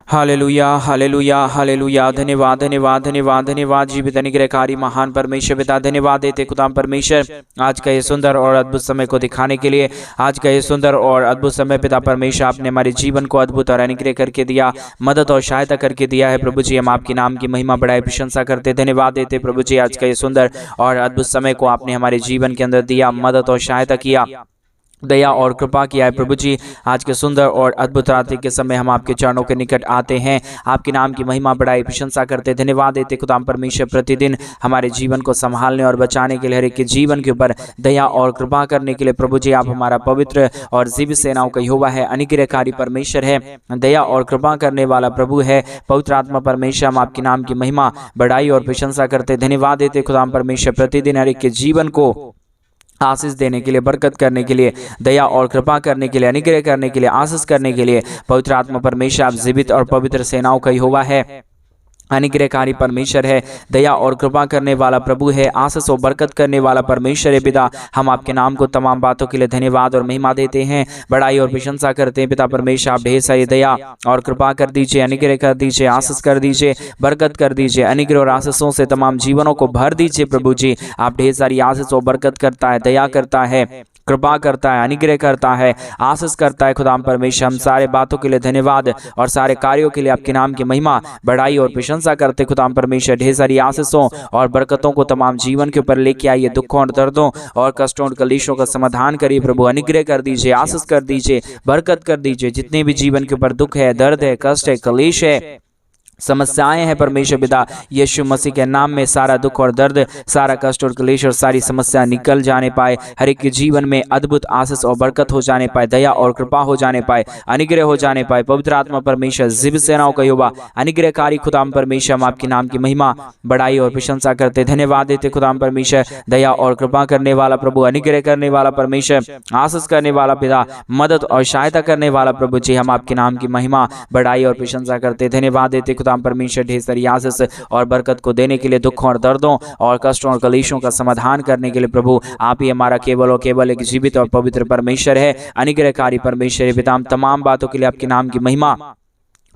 Hallelujah hallelujah hallelujah. धन्यवाद धन्यवाद धन्यवाद धन्यवाद जीवित अनुग्रहकारी महान परमेश्वर पिता, धन्यवाद देते खुदाम परमेश्वर आज का ये सुंदर और अद्भुत समय को दिखाने के लिए। आज का ये सुंदर और अद्भुत समय पिता परमेश्वर आपने हमारे जीवन को अद्भुत और अनुग्रह करके दिया, मदद और सहायता करके दिया है। प्रभु जी हम आपके नाम की महिमा बढ़ाई प्रशंसा करते, धन्यवाद देते प्रभु जी आज का ये सुंदर और अद्भुत समय को आपने हमारे जीवन के अंदर दिया, मदद और सहायता किया, दया और कृपा किया है। प्रभु जी आज के सुंदर और अद्भुत रात्रि के समय हम आपके चरणों के निकट आते हैं, आपके नाम की महिमा बढ़ाई प्रशंसा करते, धन्यवाद देते खुदाम परमेश्वर प्रतिदिन हमारे जीवन को संभालने और बचाने के लिए, हर एक के जीवन के ऊपर दया और कृपा करने के लिए। प्रभु जी आप हमारा पवित्र और जीवित सेनाओं का यहोवा है, अनुग्रहकारी परमेश्वर है, दया और कृपा करने वाला प्रभु है, पवित्र आत्मा परमेश्वर। हम आपके नाम की महिमा बढ़ाई और प्रशंसा करते, धन्यवाद देते खुदाम परमेश्वर प्रतिदिन हर एक के जीवन को आशीष देने के लिए, बरकत करने के लिए, दया और कृपा करने के लिए, अनुग्रह करने के लिए, आशीष करने के लिए। पवित्र आत्मा परमेश्वर आप जीवित और पवित्र सेनाओं का यहोवा है, अनुग्रहकारी परमेश्वर है, दया और कृपा करने वाला प्रभु है, आशीष और बरकत करने वाला परमेश्वर है। पिता हम आपके नाम को तमाम बातों के लिए धन्यवाद और महिमा देते हैं, बड़ाई और प्रशंसा करते हैं। पिता परमेश्वर आप ढेर सारी दया और कृपा कर दीजिए, अनुग्रह कर दीजिए, आशीष कर दीजिए, बरकत कर दीजिए, अनुग्रह और आशीषों से तमाम जीवनों को भर दीजिए। प्रभु जी आप ढेर सारी आशीष और बरकत करता है, दया करता है, कृपा करता है, अनुग्रह करता है, आशीष करता है। खुदाम परमेश्वर हम सारे बातों के लिए धन्यवाद और सारे कार्यों के लिए आपके नाम की महिमा बढ़ाई और प्रशंसा करते। खुदाम परमेश्वर ढेर सारी आशीषों और बरकतों को तमाम जीवन के ऊपर लेके आइए, दुखों और दर्दों और कष्टों और कलेशों का समाधान करिए। प्रभु अनुग्रह कर दीजिए, आशीष कर दीजिए, बरकत कर दीजिए। जितने भी जीवन के ऊपर दुख है, दर्द है, कष्ट है, कलेश है, समस्याएं हैं, परमेश्वर पिता यीशु मसीह के नाम में सारा दुख और दर्द, सारा कष्ट और क्लेश और सारी समस्या निकल जाने पाए, हर एक के जीवन में अद्भुत आशीष और बरकत हो जाने पाए, दया और कृपा हो जाने पाए, अनुग्रह हो जाने पाए। पवित्र आत्मा परमेश्वर जीवित सेनाओं का यहोवा अनुग्रहकारी खुदाम परमेश्वर हम आपके नाम की महिमा बढ़ाई और प्रशंसा करते, धन्यवाद देते खुदाम परमेश्वर, दया और कृपा करने वाला प्रभु, अनुग्रह करने वाला परमेश्वर, आशीष करने वाला पिता, मदद और सहायता करने वाला प्रभु जी हम आपके नाम की महिमा बढ़ाई और प्रशंसा करते, धन्यवाद देते खुदाम परमेश्वर ढेर सारी आशीष और बरकत को देने के लिए, दुखों और दर्दों और कष्टों और कलेशों का समाधान करने के लिए। प्रभु आप ही हमारा केवल और केवल एक जीवित और पवित्र परमेश्वर है, अनुग्रहकारी परमेश्वर है। पिता हम तमाम बातों के लिए आपके नाम की महिमा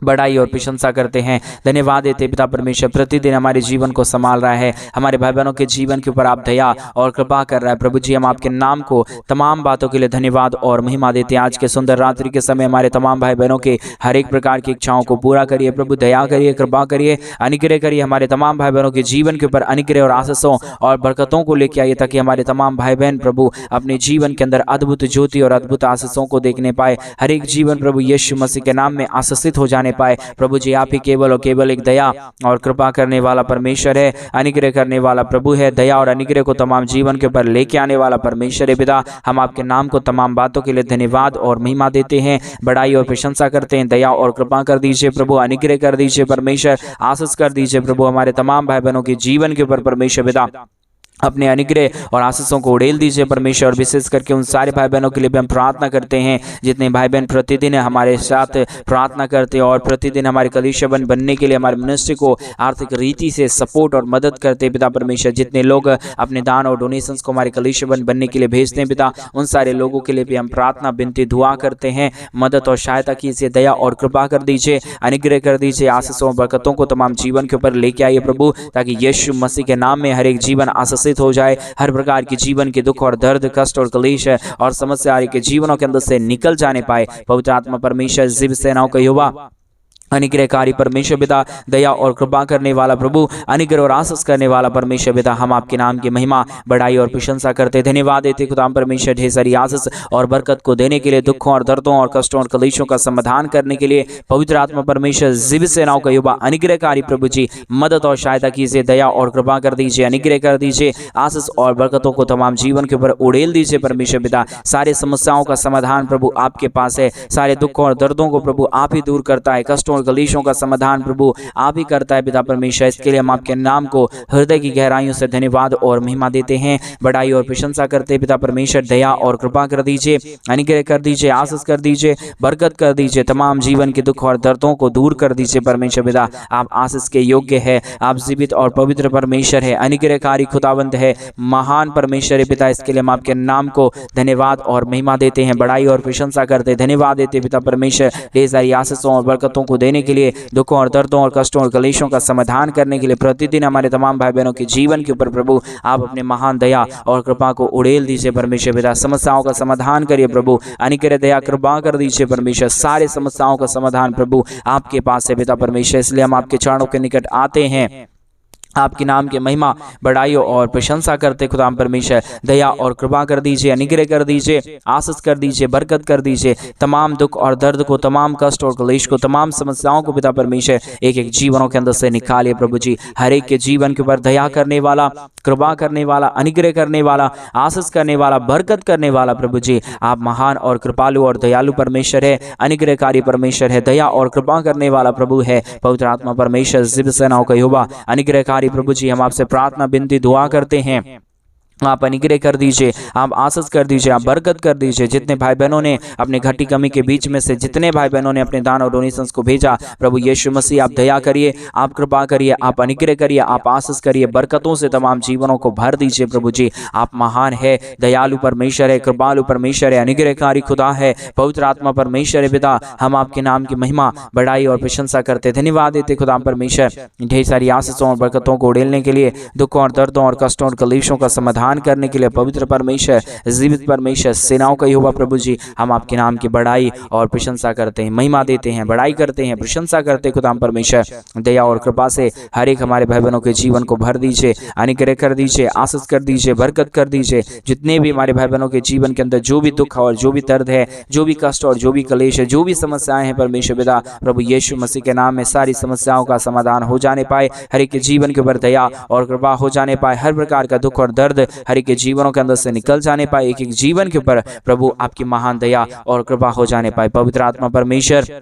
बढ़ाई और प्रशंसा करते हैं, धन्यवाद देते पिता परमेश्वर प्रतिदिन हमारे जीवन को संभाल रहा है, हमारे भाई बहनों के जीवन के ऊपर आप दया और कृपा कर रहा है। प्रभु जी हम आपके नाम को तमाम बातों के लिए धन्यवाद और महिमा देते हैं। आज के सुंदर रात्रि के समय हमारे तमाम भाई बहनों के हर एक प्रकार की इच्छाओं को पूरा करिए। प्रभु दया करिए, कृपा करिए, अनुग्रह करिए। हमारे तमाम भाई बहनों के जीवन के ऊपर अनुग्रह और आशीषों और बरकतों को लेकर आइए, ताकि हमारे तमाम भाई बहन प्रभु अपने जीवन के अंदर अद्भुत ज्योति और अद्भुत आशीषों को देखने पाए। हर एक जीवन प्रभु यीशु मसीह के नाम में आशीषित हो जाने पाए। प्रभु जी आप ही केवल और केवल एक दया और कृपा करने वाला परमेश्वर है, अनुग्रह करने वाला प्रभु है, दया और अनुग्रह को तमाम जीवन के ऊपर लेके आने वाला परमेश्वर है। पिता हम आपके नाम को तमाम बातों के लिए धन्यवाद और महिमा देते हैं, बढ़ाई और प्रशंसा करते हैं। दया और कृपा कर दीजिए प्रभु, अनुग्रह कर दीजिए परमेश्वर, आशीष कर दीजिए प्रभु हमारे तमाम भाई बहनों के जीवन के ऊपर परमेश्वर पिता अपने अनुग्रह और आशीषों को उड़ेल दीजिए परमेश्वर। और विशेष करके उन सारे भाई बहनों के लिए भी हम प्रार्थना करते हैं जितने भाई बहन प्रतिदिन हमारे साथ प्रार्थना करते हैं और प्रतिदिन हमारे कलीसिया बनने के लिए हमारे मिनिस्ट्री को आर्थिक रीति से सपोर्ट और मदद करते हैं। पिता परमेश्वर जितने लोग अपने दान और डोनेशंस को हमारे कलीसिया बनने के लिए भेजते हैं पिता, उन सारे लोगों के लिए भी हम प्रार्थना विनती दुआ करते हैं, मदद और सहायता कीजिए, दया और कृपा कर दीजिए, अनुग्रह कर दीजिए, आशीषों और बरकतों को तमाम जीवन के ऊपर लेके आइए प्रभु, ताकि यीशु मसीह के नाम में हर एक जीवन आशीष हो जाए। हर प्रकार की जीवन के दुख और दर्द, कष्ट और क्लेश और समस्या के जीवनों के अंदर से निकल जाने पाए। पवित्र आत्मा परमेश्वर जीवित सेनाओं का यहोवा अनुग्रहकारी परमेश्वर पिता, दया और कृपा करने वाला प्रभु, अनुग्रह और आशीष करने वाला परमेश्वर पिता हम आपके नाम की महिमा बढ़ाई और प्रशंसा करते, धन्यवाद देते खुदाम परमेश्वर ढेर सारी आशीष और बरकत को देने के लिए, दुखों और दर्दों और कष्टों और कलेशों का समाधान करने के लिए। पवित्र आत्मा परमेश्वर जीवित सेनाओं का युवा अनुग्रहकारी प्रभु जी मदद और सहायता कीजिए, दया और कृपा कर दीजिए, अनुग्रह कर दीजिए, आशीष और बरकतों को तमाम जीवन के ऊपर उड़ेल दीजिए परमेश्वर पिता। सारे समस्याओं का समाधान प्रभु आपके पास है, सारे दुखों और दर्दों को प्रभु आप ही दूर करता है, कष्टों कलेशों का समाधान प्रभु आप ही करता है पिता परमेश्वर। इसके लिए हम आपके नाम को हृदय की गहराइयों से धन्यवाद और महिमा देते हैं, बढ़ाई और प्रशंसा करते हैं पिता परमेश्वर। दया और कृपा कर दीजिए, अनुग्रह कर दीजिए, आशीष कर दीजिए, बरकत कर दीजिए, तमाम जीवन के दुख और दर्दों को दूर कर दीजिए परमेश्वर पिता। आप आशीष के योग्य है, आप जीवित और पवित्र परमेश्वर है, अनुग्रहकारी खुदावंत है, महान परमेश्वर है पिता। इसके लिए हम आपके नाम को धन्यवाद और महिमा देते हैं, बढ़ाई और प्रशंसा करते हैं, धन्यवाद देते पिता परमेश्वर। ढेर सारी आशीषों और बरकतों को देने के लिए, दुखों और दर्दों और कष्टों और कलेशों का समाधान करने के लिए, प्रतिदिन हमारे तमाम भाई बहनों के जीवन के ऊपर प्रभु आप अपने महान दया और कृपा को उड़ेल दीजिए परमेश्वर पिता। समस्याओं का समाधान करिए प्रभु, अनिकर दया कृपा कर दीजिए परमेश्वर। सारे समस्याओं का समाधान प्रभु आपके पास है पिता परमेश्वर, इसलिए हम आपके चरणों के निकट आते हैं, आपके नाम की महिमा बढ़ाई और प्रशंसा करते खुदाम परमेश्वर। दया और कृपा कर दीजिए, अनुग्रह कर दीजिए, आशीष कर दीजिए, बरकत कर दीजिए। तमाम दुख और दर्द को, तमाम कष्ट और क्लेश को, तमाम समस्याओं को पिता परमेश्वर एक एक जीवनों के अंदर से निकालिए प्रभु जी। हर एक के जीवन के ऊपर दया करने वाला, कृपा करने वाला, अनुग्रह करने वाला, आशीष करने वाला, बरकत करने वाला प्रभु जी आप महान और कृपालु और दयालु परमेश्वर है, अनुग्रहकारी परमेश्वर है, दया और कृपा करने वाला प्रभु है। पवित्र आत्मा परमेश्वर जिब सेनाओं का यहोवा अनुग्रहकारी प्रभु जी, हम आपसे प्रार्थना विनती दुआ करते हैं, आप अनुग्रह कर दीजिए, आप आशीष कर दीजिए, आप बरकत कर दीजिए। जितने भाई बहनों ने अपने घटी कमी के बीच में से, जितने भाई बहनों ने अपने दान और डोनेशंस को भेजा प्रभु यीशु मसीह आप दया करिए, आप कृपा करिए, आप अनुग्रह करिए, आप आशीष करिए, बरकतों से तमाम जीवनों को भर दीजिए प्रभु जी। आप महान है, दयालु परमेश्वर है, कृपालु परमेश्वर है, अनुग्रहकारी खुदा है, पवित्र आत्मा परमेश्वर है पिता। हम आपके नाम की महिमा बढ़ाई और प्रशंसा करते, धन्यवाद देते खुदा परमेश्वर ढेर सारी आशीषों और बरकतों को उड़ेलने के लिए, दुखों और दर्दों और कष्टों और कलेशों का समाधान करने के लिए। पवित्र परमेश्वर, जीवित परमेश्वर, सेनाओं का यहोवा प्रभु जी, हम आपके नाम की बढ़ाई और प्रशंसा करते हैं, महिमा देते हैं, बढ़ाई करते हैं, प्रशंसा करते हैं खुदा परमेश्वर। दया और कृपा से हर एक हमारे भाई बहनों के जीवन को भर दीजिए, अनुग्रह कर दीजिए, आशीष कर दीजिए, बरकत कर दीजिए। जितने भी हमारे भाई बहनों के जीवन के अंदर जो भी दुख और जो भी दर्द है, जो भी कष्ट और जो भी कलेश है, जो भी समस्याएं हैं परमेश्वर पिता, प्रभु यीशु मसीह के नाम में सारी समस्याओं का समाधान हो जाने पाए, हर एक के जीवन के ऊपर दया और कृपा हो जाने पाए, हर प्रकार का दुख और दर्द हर एक के जीवनों के अंदर से निकल जाने पाए, एक एक जीवन के ऊपर प्रभु आपकी महान दया और कृपा हो जाने पाए। पवित्र आत्मा परमेश्वर,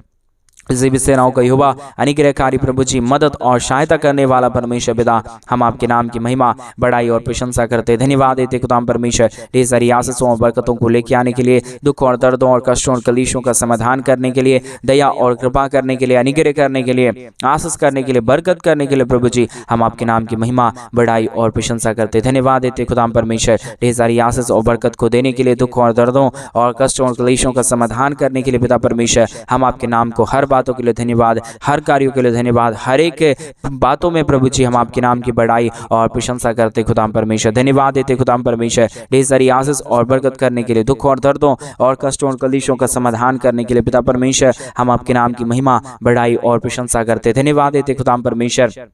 जीवित सेनाओं का यहोवा, अनुग्रहकारी प्रभु जी, मदद और सहायता करने वाला परमेश्वर पिता, हम आपके नाम की महिमा बढ़ाई और प्रशंसा करते, धन्यवाद देते खुदा परमेश्वर ढेर सारी आशीषों और बरकतों को लेके आने के लिए, दुख और दर्दों और कष्टों और कलेशों का समाधान करने के लिए, दया और कृपा करने के लिए, अनुग्रह करने के लिए, आशीष करने के लिए, बरकत करने के लिए प्रभु जी हम आपके नाम की महिमा बढ़ाई और प्रशंसा करते, धन्यवाद देते खुदा परमेश्वर ढेर सारी आशीष और बरकत को देने के लिए, दुख और दर्दों और कष्टों और कलेशों का समाधान करने के लिए पिता परमेश्वर हम आपके नाम को हर बातों के लिए धन्यवाद, हर कार्यों के लिए धन्यवाद, हर एक बातों में प्रभु जी हम आपके नाम की बढ़ाई और प्रशंसा करते खुदाम परमेश्वर, धन्यवाद देते खुदाम परमेश्वर ढेर सारी आशीष और बरकत करने के लिए, दुख और दर्दों और कष्टों और कलेशों का समाधान करने के लिए पिता परमेश्वर हम आपके नाम की महिमा बढ़ाई और प्रशंसा करते, धन्यवाद देते खुदाम परमेश्वर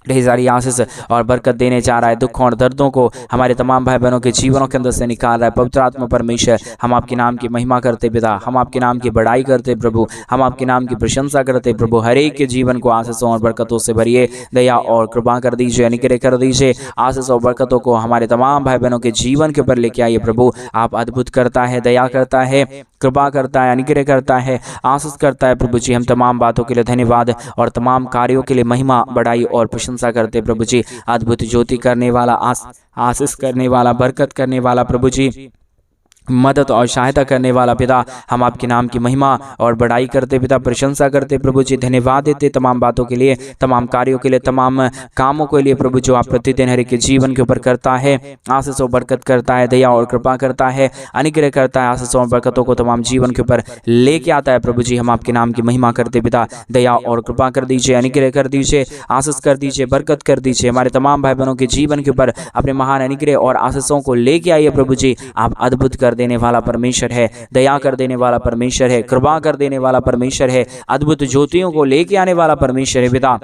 ढेर सारी आशीष और बरकत देने जा रहा है। दुखों और दर्दों को हमारे तमाम भाई बहनों के जीवनों के अंदर से निकाल रहा है। पवित्र आत्मा परमेश्वर हम आपके नाम की महिमा करते पिता, हम आपके नाम की बढ़ाई करते प्रभु, हम आपके नाम की प्रशंसा करते प्रभु। हर एक के जीवन को आशीषों और बरकतों से भरिए, दया और कृपा कर दीजिए, अनुग्रह कर दीजिए। आशीष और बरकतों को हमारे तमाम भाई बहनों के जीवन के ऊपर लेके आइए प्रभु। आप अद्भुत करता है, दया करता है, कृपा करता है, अनुग्रह करता है, आशीष करता है प्रभु जी। हम तमाम बातों के लिए धन्यवाद और तमाम कार्यों के लिए महिमा बढ़ाई और प्रशंसा करते प्रभु जी। अद्भुत ज्योति करने वाला, आशीष करने वाला, बरकत करने वाला प्रभु जी, मदद और सहायता करने वाला पिता, हम आपके नाम की महिमा और बढ़ाई करते पिता, प्रशंसा करते प्रभु जी। धन्यवाद देते तमाम बातों के लिए, तमाम कार्यों के लिए, तमाम कामों के लिए प्रभु जो आप प्रतिदिन हर एक के जीवन के ऊपर करता है, आशीष और बरकत करता है, दया और कृपा करता है, अनुग्रह करता है, आशीष और बरकतों को तमाम जीवन के ऊपर लेके आता है प्रभु जी। हम आपके नाम की महिमा करते पिता, दया और कृपा कर दीजिए, अनुग्रह कर दीजिए, आशीष कर दीजिए, बरकत कर दीजिए। हमारे तमाम भाई बहनों के जीवन के ऊपर अपने महान अनुग्रह और आशीषों को लेके आइए प्रभु जी। आप अद्भुत कर देने वाला परमेश्वर है, दया कर देने वाला परमेश्वर है, कृपा कर देने वाला परमेश्वर है, अद्भुत ज्योतियों को लेके आने वाला परमेश्वर है पिता।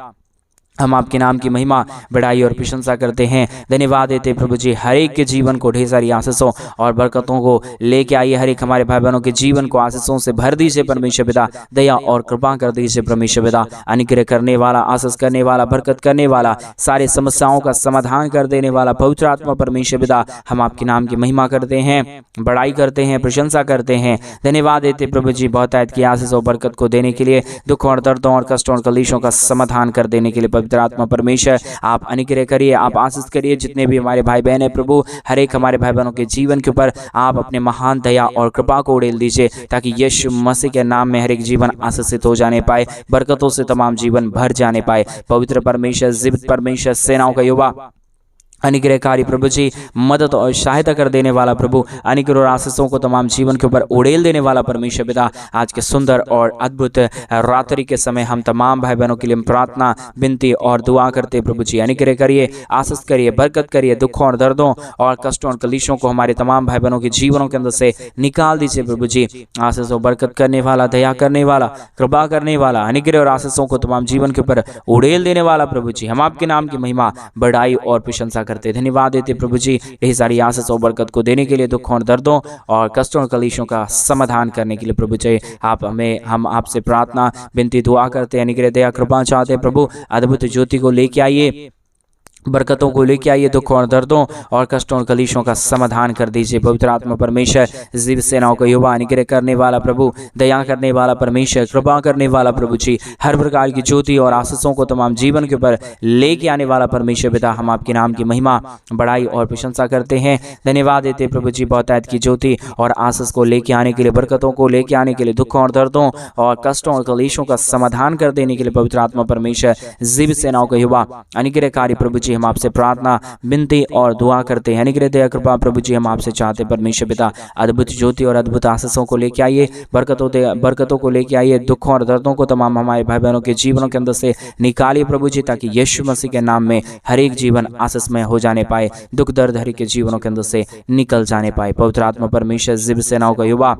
हम आपके नाम की महिमा बढ़ाई और प्रशंसा करते हैं, धन्यवाद देते प्रभु जी। हर एक के जीवन को ढेर सारी आशीषों और बरकतों को लेके आइए, हर एक हमारे भाई बहनों के जीवन को आशीषों से भर दीजिए परमेश्वर पिता, दया और कृपा कर दीजिए परमेश्वर पिता। अनुग्रह करने वाला, आशीष करने वाला, बरकत करने वाला, सारे समस्याओं का समाधान कर देने वाला पवित्र आत्मा परमेश्वर पिता, हम आपके नाम की महिमा करते हैं, बढ़ाई करते हैं, प्रशंसा करते हैं, धन्यवाद देते प्रभु जी। बहुत आयत की आशीष और बरकत को देने के लिए, दुखों और दर्दों और कष्टों और कलेशों का समाधान कर देने के लिए पवित्र आत्मा परमेश्वर आप अनुग्रह करिए, आप आशीष करिए। जितने भी हमारे भाई बहन है प्रभु, हर एक हमारे भाई बहनों के जीवन के ऊपर आप अपने महान दया और कृपा को उड़ेल दीजिए, ताकि यीशु मसीह के नाम में हर एक जीवन आशीषित हो जाने पाए, बरकतों से तमाम जीवन भर जाने पाए। पवित्र परमेश्वर, जीवित परमेश्वर, सेनाओं का यहोवा, अनुग्रहकारी प्रभु जी, मदद और सहायता कर देने वाला प्रभु, अनुग्रह और आशीषों को तमाम जीवन के ऊपर उड़ेल देने वाला परमेश्वर पिता, आज के सुंदर और अद्भुत रात्रि के समय हम तमाम भाई बहनों के लिए प्रार्थना, विनती और दुआ करते प्रभु जी। अनुग्रह करिए, आशीष करिए, बरकत करिए, दुखों और दर्दों और कष्टों और कलेशों को हमारे तमाम भाई बहनों के जीवनों के अंदर से निकाल दीजिए प्रभु जी। आशीष और बरकत करने वाला, दया करने वाला, कृपा करने वाला, अनुग्रह और आशीषों को तमाम जीवन के ऊपर उड़ेल देने वाला प्रभु जी, हम आपके नाम की महिमा, बढ़ाई और प्रशंसा करते, धन्यवाद देते प्रभु जी। यही सारी आशीष और बरकत को देने के लिए, दुखों और दर्दों और कष्टों और कलेशों का समाधान करने के लिए प्रभु जी, हम आपसे प्रार्थना, विनती, दुआ करते हैं। अनुग्रह, दया, कृपा चाहते हैं प्रभु। अद्भुत ज्योति को लेके आइए, बरकतों को लेके आइए, दुखों और दर्दों और कष्टों और कलेशों का समाधान कर दीजिए। पवित्र आत्मा परमेश्वर, जीव सेनाओं का युवा, अनुग्रह करने वाला प्रभु, दया करने वाला परमेश्वर, कृपा करने वाला प्रभु जी, हर प्रकार की ज्योति और आशीषों को तमाम जीवन के ऊपर लेके आने वाला परमेश्वर पिता, हम आपके नाम की महिमा, बढ़ाई और प्रशंसा करते हैं। धन्यवाद देते प्रभु जी, बहुतायत की ज्योति और आशीष को लेके आने के लिए, बरकतों को लेके आने के लिए, दुखों और दर्दों और कष्टों और कलेशों का समाधान कर देने के लिए पवित्र आत्मा परमेश्वर, जीव सेनाओं का युवा, अनुग्रहकारी प्रभु जी, हम आपसे प्रार्थना, विनती और दुआ करते हैं। अनुग्रह, दया, कृपा प्रभु जी, हम आपसे चाहते परमेश्वर पिता, अद्भुत ज्योति और अद्भुत आशीषों को लेके आइए, बरकतों को लेके आइए, दुखों और दर्दों को तमाम हमारे भाई बहनों के जीवनों के अंदर से निकालिए प्रभु जी, ताकि यीशु मसीह के नाम में हर एक जीवन आशीषमय हो जाने पाए, दुख दर्द हर एक के जीवनों के अंदर से निकल जाने पाए। पवित्र आत्मा परमेश्वर, जीव सेनाओं का युवा,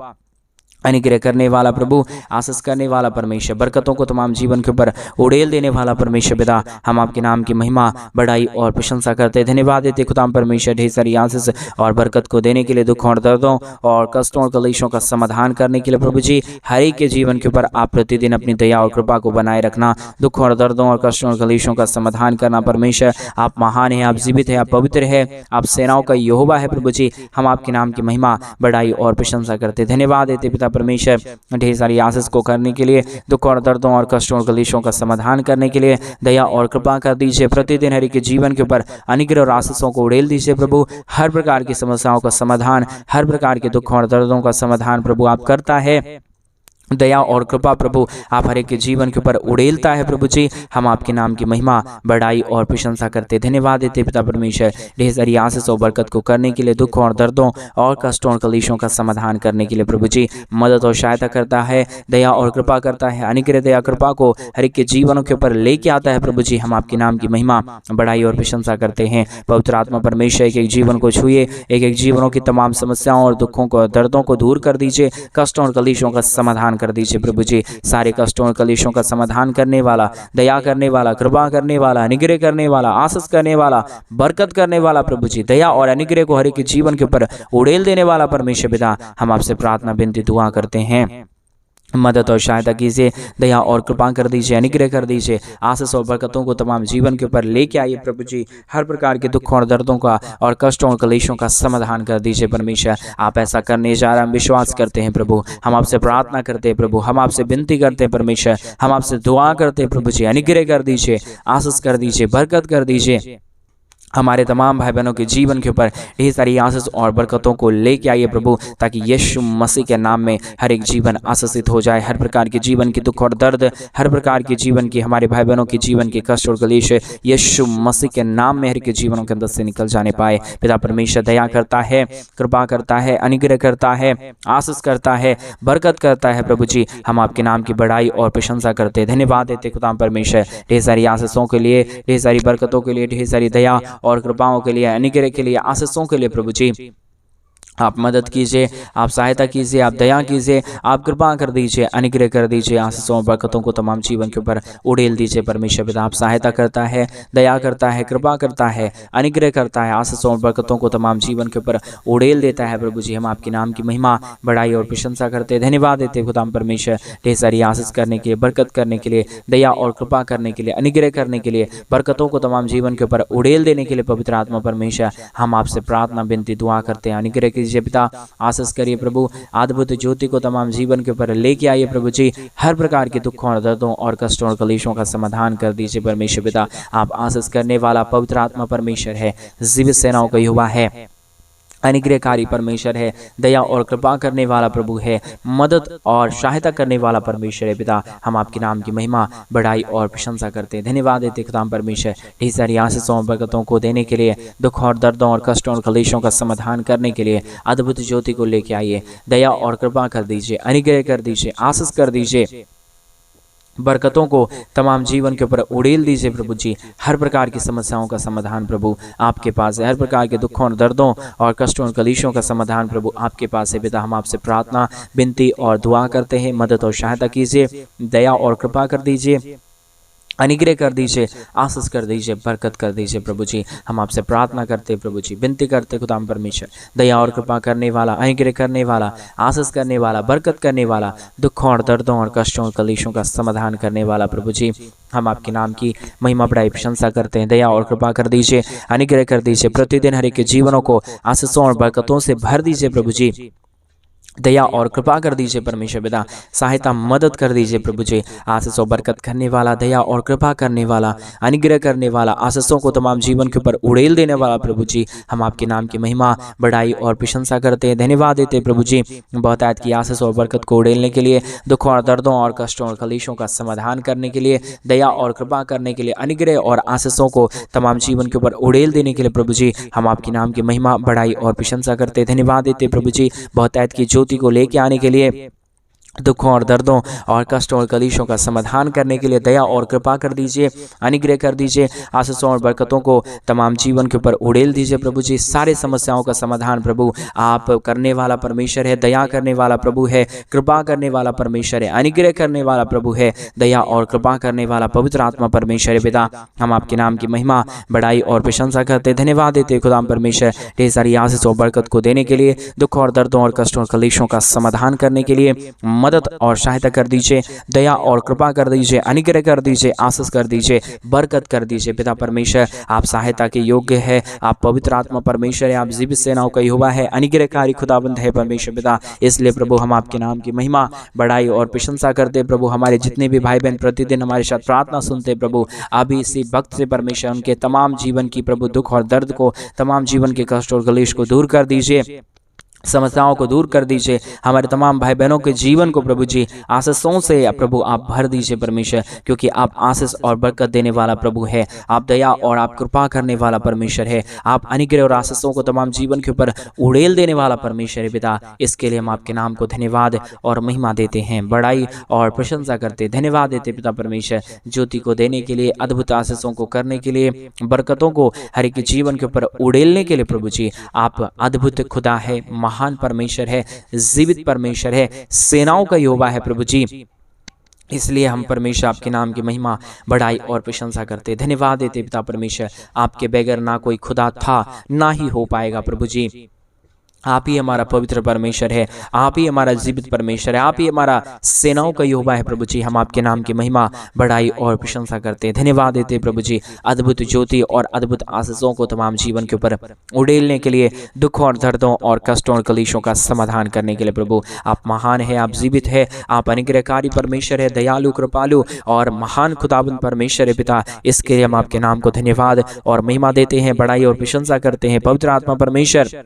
अनुग्रह करने वाला प्रभु, आशीष करने वाला परमेश्वर, बरकतों को तमाम जीवन के ऊपर उड़ेल देने वाला परमेश्वर पिता, हम आपके नाम की महिमा, बढ़ाई और प्रशंसा करते, धन्यवाद देते खुदाम परमेश्वर, ढेर सारी आशीष और बरकत को देने के लिए, दुखों और दर्दों और कष्टों और कलेशों का समाधान करने के लिए प्रभु जी, हर एक के जीवन के ऊपर आप प्रतिदिन अपनी दया और कृपा को बनाए रखना, दुखों और दर्दों और कष्टों और कलेशों का समाधान करना। परमेश्वर, आप महान है, आप जीवित है, आप पवित्र है, आप सेनाओं का यहोवा है प्रभु जी, हम आपके नाम की महिमा, बढ़ाई और प्रशंसा करते, धन्यवाद देते पिता परमेश्वर, ढेर सारी आशीष को करने के लिए, दुख और दर्दों और कष्टों और कलेशों का समाधान करने के लिए दया और कृपा कर दीजिए। प्रतिदिन हर एक के जीवन के ऊपर अनुग्रह और आशीषों को उड़ेल दीजिए प्रभु, हर प्रकार की समस्याओं का समाधान, हर प्रकार के दुखों और दर्दों का समाधान प्रभु आप करता है। दया और कृपा प्रभु आप हर एक के जीवन के ऊपर उड़ेलता है प्रभु जी, हम आपके नाम की महिमा, बढ़ाई और प्रशंसा करते, धन्यवाद देते पिता परमेश्वर, ढेर सारी आशीष और बरकत को करने के लिए, दुखों और दर्दों और कष्टों और कलेशों का समाधान करने के लिए प्रभु जी, मदद और सहायता करता है, दया और कृपा करता है, अनुग्रह, दया, कृपा को हर एक के जीवनों के ऊपर लेके आता है प्रभु जी, हम आपके नाम की महिमा, बढ़ाई और प्रशंसा करते हैं। पवित्र आत्मा परमेश्वर, एक एक जीवन को छुए, एक एक जीवनों की तमाम समस्याओं और दुखों को, दर्दों को दूर कर दीजिए, कष्टों और कलेशों का समाधान कर दीजिए प्रभु जी, सारे कष्टों और कलेशों का समाधान करने वाला, दया करने वाला, कृपा करने वाला, अनुग्रह करने वाला, आशीष करने वाला, बरकत करने वाला प्रभु जी, दया और अनुग्रह को हर एक जीवन के ऊपर उड़ेल देने वाला परमेश्वर पिता, हम आपसे प्रार्थना, विनती, दुआ करते हैं। मदद और सहायता कीजिए, दया और कृपा कर दीजिए, अनुग्रह कर दीजिए, आशीष और बरकतों को तमाम जीवन के ऊपर लेके आइए प्रभु जी, हर प्रकार के दुखों और दर्दों का और कष्टों और कलेशों का समाधान कर दीजिए परमेश्वर, आप ऐसा करने जा रहे हैं, हम विश्वास करते हैं प्रभु, हम आपसे प्रार्थना करते हैं प्रभु, हम आपसे विनती करते हैं परमेश्वर, हम आपसे दुआ करते हैं प्रभु जी, अनुग्रह कर दीजिए, आशीष कर दीजिए, बरकत कर दीजिए, हमारे तमाम भाई बहनों के जीवन के ऊपर ढेर सारी आशीष और बरकतों को लेके आइए प्रभु, ताकि यीशु मसीह के नाम में हर एक जीवन आशीषित हो जाए, हर प्रकार के जीवन के दुख और दर्द, हर प्रकार के जीवन की, हमारे भाई बहनों के जीवन के कष्ट और कलेश यीशु मसीह के नाम में हर एक जीवनों के अंदर से निकल जाने पाए। पिता परमेश्वर दया करता है, कृपा करता है, अनुग्रह करता है, आशीष करता है, बरकत करता है प्रभु जी, हम आपके नाम की बढ़ाई और प्रशंसा करते, धन्यवाद देते खुदा परमेश्वर, ढेर सारी आशीषों के लिए, ढेर सारी बरकतों के लिए, ढेर सारी दया और कृपाओं के लिए, अनुग्रह के लिए, आशीषों के लिए प्रभु जी, आप मदद कीजिए, आप सहायता कीजिए, आप दया कीजिए, आप कृपा कर दीजिए, अनुग्रह कर दीजिए, आशीषों और बरकतों को तमाम जीवन के ऊपर उड़ेल दीजिए परमेश्वर पिता, आप सहायता करता है, दया करता है, कृपा करता है, अनुग्रह करता है, आशीषों और बरकतों को तमाम जीवन के ऊपर उड़ेल देता है प्रभु जी, हम आपके नाम की महिमा, बढ़ाई और प्रशंसा करते, धन्यवाद देते खुदा परमेश्वर, ढेर सारी आशीष करने के लिए, बरकत करने के लिए, दया और कृपा करने के लिए, अनुग्रह करने के लिए, बरकतों को तमाम जीवन के ऊपर उड़ेल देने के लिए पवित्र आत्मा परमेश्वर, हम आपसे प्रार्थना, विनती, दुआ करते हैं, अनुग्रह कीजिए पिता, आशीष करिए प्रभु, अद्भुत ज्योति को तमाम जीवन के ऊपर लेके आइए प्रभु जी, हर प्रकार के दुखों और दर्दों और कष्टों और कलेशों का समाधान कर दीजिए परमेश्वर पिता, आप आशीष करने वाला पवित्र आत्मा परमेश्वर है, जीवित सेनाओं का युवा है, अनुग्रहकारी परमेश्वर है, दया और कृपा करने वाला प्रभु है, मदद और सहायता करने वाला परमेश्वर है। पिता, हम आपके नाम की महिमा, बड़ाई और प्रशंसा करते हैं, धन्यवाद देते खुदाम परमेश्वर, ढेर सारी आशीषों और बरकतों को देने के लिए, दुख और दर्दों और कष्टों और क्लेशों का समाधान करने के लिए अद्भुत ज्योति को लेके आइए, दया और कृपा कर दीजिए, अनुग्रह कर दीजिए, आशीष कर दीजिए, बरकतों को तमाम जीवन के ऊपर उड़ेल दीजिए प्रभु जी। हर प्रकार की समस्याओं का समाधान प्रभु आपके पास है, हर प्रकार के दुखों और दर्दों और कष्टों और कलेशों का समाधान प्रभु आपके पास है। पिता, हम आपसे प्रार्थना, विनती और दुआ करते हैं, मदद और सहायता कीजिए, दया और कृपा कर दीजिए, अनुग्रह कर दीजिए, आशीष कर दीजिए, बरकत कर दीजिए प्रभु जी। हम आपसे प्रार्थना करते प्रभु जी, विनती करते खुदाम परमेश्वर, दया और कृपा करने वाला, अनुग्रह करने वाला, आशीष करने वाला, बरकत करने वाला, दुखों और दर्दों और कष्टों और कलेशों का समाधान करने वाला प्रभु जी। हम आपके नाम की महिमा बड़ाई प्रशंसा करते हैं, दया और कृपा कर दीजिए, अनुग्रह कर दीजिए, प्रतिदिन हर एक के जीवनों को आशीषों और बरकतों से भर दीजिए प्रभु जी। दया और कृपा कर दीजिए परमेश्वर पिता, सहायता मदद कर दीजिए प्रभु जी। आशीषों बरकत करने वाला, दया और कृपा करने वाला, अनुग्रह करने वाला, आशीषों को तमाम जीवन के ऊपर उड़ेल देने वाला प्रभु जी। हम आपके नाम की महिमा, बड़ाई और प्रशंसा करते हैं, धन्यवाद देते हैं प्रभु जी। बहुतायत की आशीषों और बरकत को उड़ेलने के लिए, दुखों और दर्दों और कष्टों और कलेशों का समाधान करने के लिए, दया और कृपा करने के लिए, अनुग्रह और आशीषों को तमाम जीवन के ऊपर उड़ेल देने के लिए प्रभु जी, हम आपके नाम की महिमा, बड़ाई और प्रशंसा करते हैं, धन्यवाद देते प्रभु जी। बहुतायत की ज्योति को लेके आने के लिए, दुखों और दर्दों और कष्टों और कलेशों का समाधान करने के लिए दया और कृपा कर दीजिए, अनुग्रह कर दीजिए, आशीषों और बरकतों को तमाम जीवन के ऊपर उड़ेल दीजिए प्रभु जी। सारे समस्याओं का समाधान प्रभु आप करने वाला परमेश्वर है, दया करने वाला प्रभु है, कृपा करने वाला परमेश्वर है, अनुग्रह करने वाला प्रभु है, दया और कृपा करने वाला पवित्र आत्मा परमेश्वर है। पिता, हम आपके नाम की महिमा, बड़ाई और प्रशंसा करते, धन्यवाद देते खुदाम परमेश्वर, ढेर सारी आशीष और बरकत को देने के लिए, दुख और दर्दों और कष्टों और कलेशों का समाधान करने के लिए मदद और सहायता कर दीजिए, दया और कृपा कर दीजिए, अनुग्रह कर दीजिए, आशीष कर दीजिए, बरकत कर दीजिए। पिता परमेश्वर, आप सहायता के योग्य है, आप पवित्र आत्मा परमेश्वर है, आप जीवित सेनाओं का यहोवा है, अनुग्रहकारी खुदाबंद है परमेश्वर पिता। इसलिए प्रभु हम आपके नाम की महिमा, बड़ाई और प्रशंसा करते प्रभु। हमारे जितने भी भाई बहन प्रतिदिन हमारे साथ प्रार्थना सुनते प्रभु, अभी इसी वक्त से परमेश्वर उनके तमाम जीवन की प्रभु दुख और दर्द को, तमाम जीवन के कष्ट और कलेश को दूर कर दीजिए, समस्याओं को दूर कर दीजिए। हमारे तमाम भाई बहनों के जीवन को प्रभु जी आशीषों से प्रभु आप भर दीजिए परमेश्वर, क्योंकि आप आशीष और बरकत देने वाला प्रभु है, आप दया और आप कृपा करने वाला परमेश्वर है, आप अनुग्रह और आशीषों को तमाम जीवन के ऊपर उड़ेल देने वाला परमेश्वर है पिता। इसके लिए हम आपके नाम को धन्यवाद और महिमा देते हैं, बड़ाई और प्रशंसा करते, धन्यवाद देते पिता परमेश्वर, ज्योति को देने के लिए, अद्भुत आशीषों को करने के लिए, बरकतों को हर एक जीवन के ऊपर उड़ेलने के लिए प्रभु जी। आप अद्भुत खुदा है, महान परमेश्वर है, जीवित परमेश्वर है, सेनाओं का यहोवा है प्रभु जी। इसलिए हम परमेश्वर आपके नाम की महिमा, बड़ाई और प्रशंसा करते, धन्यवाद देते पिता परमेश्वर। आपके बगैर ना कोई खुदा था, ना ही हो पाएगा प्रभु जी। आप ही हमारा पवित्र परमेश्वर है, आप ही हमारा जीवित परमेश्वर है, आप ही हमारा सेनाओं का यहोवा है प्रभु जी। हम आपके नाम की महिमा, बड़ाई और प्रशंसा करते हैं, धन्यवाद देते प्रभु जी। अद्भुत ज्योति और अद्भुत आशीषों को तमाम जीवन के ऊपर उड़ेलने के लिए, दुखों और दर्दों और कष्टों और कलेशों का समाधान करने के लिए प्रभु आप महान है, आप जीवित है, आप अनुग्रहकारी परमेश्वर है, दयालु, कृपालु और महान खुदाबंद परमेश्वर है पिता। इसके लिए हम आपके नाम को धन्यवाद और महिमा देते हैं, बड़ाई और प्रशंसा करते हैं। पवित्र आत्मा परमेश्वर,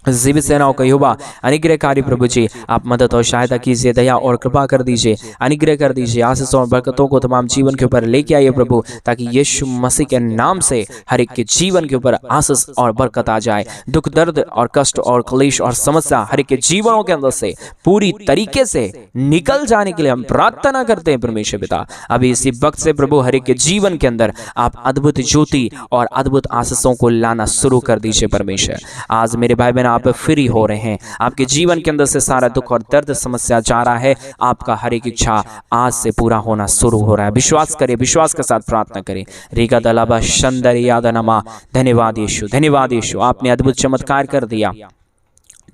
जीवित सेनाओं का यहोवा, अनुग्रहकारी प्रभु जी, आप मदद और सहायता कीजिए, दया और कृपा कर दीजिए, अनुग्रह कर दीजिए, आशीषों और बरकतों को तमाम जीवन के ऊपर लेके आइए प्रभु, ताकि यीशु मसीह के नाम से हर एक के जीवन के ऊपर आशीष और बरकत आ जाए। दुख, दर्द और कष्ट और क्लेश और समस्या हर एक के जीवनों के अंदर से पूरी तरीके से निकल जाने के लिए हम प्रार्थना करते हैं परमेश्वर पिता। अभी इसी वक्त से प्रभु हर एक के जीवन के अंदर आप अद्भुत ज्योति और अद्भुत आशीषों को लाना शुरू कर दीजिए परमेश्वर। आज मेरे भाई बहन आप फ्री हो रहे हैं, आपके जीवन के अंदर से सारा दुख और दर्द समस्या जा रहा है, आपका हर एक इच्छा आज से पूरा होना शुरू हो रहा है। विश्वास करें, विश्वास के साथ प्रार्थना करें। रीगा दलाबा शंदर यादनमा, धन्यवाद यीशु, धन्यवाद यीशु, आपने अद्भुत चमत्कार कर दिया।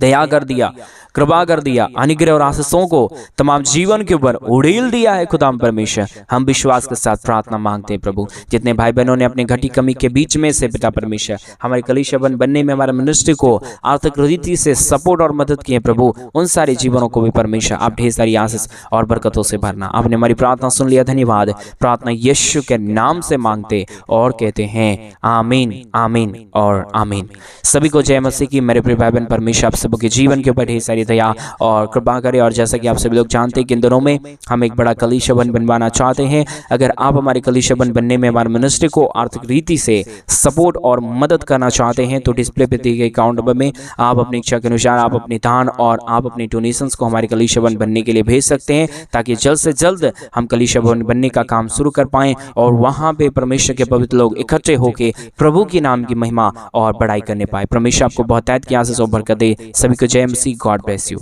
दया कर दिया, कृपा कर दिया, अनुग्रह और आशीषों को तमाम जीवन के ऊपर उड़ेल दिया है खुदा परमेश्वर। हम विश्वास के साथ प्रार्थना मांगते हैं प्रभु, जितने भाई बहनों ने अपने घटी कमी के बीच में से पिता परमेश्वर हमारे कलीसिया बनने में, हमारे मिनिस्ट्री को आर्थिक रीति से सपोर्ट और मदद किए प्रभु, उन सारे जीवनों को भी परमेश्वर आप ढेर सारी आशीष और बरकतों से भरना। आपने हमारी प्रार्थना सुन लिया, धन्यवाद। प्रार्थना यीशु के नाम से मांगते और कहते हैं आमीन, आमीन और आमीन। सभी को जय मसीह की। मेरे प्रिय भाई बहन, परमेश्वर आप सबके जीवन के ऊपर ढेर सारी दया और कृपा करे। और जैसा कि आप सभी लोग जानते हैं कि इन दिनों में हम एक बड़ा कलीसिया बनवाना चाहते हैं। अगर आप हमारे कलीसिया बनने में हमारे मिनिस्ट्री को आर्थिक रीति से सपोर्ट और मदद करना चाहते हैं तो डिस्प्ले पे दिए गए अकाउंट नंबर में आप अपनी इच्छा के अनुसार आप अपनी दान और आप अपनी डोनेशंस को हमारे कलीसिया बनने के लिए भेज सकते हैं, ताकि जल्द से जल्द हम कलीसिया बनने का काम शुरू कर पाएं और वहां पे परमेश्वर के पवित्र लोग इकट्ठे होकर प्रभु के नाम की महिमा और बड़ाई करने पाए। परमेश्वर आपको बहुत की आशीष और बरकत दे। सभी को जय मसीह। God bless you.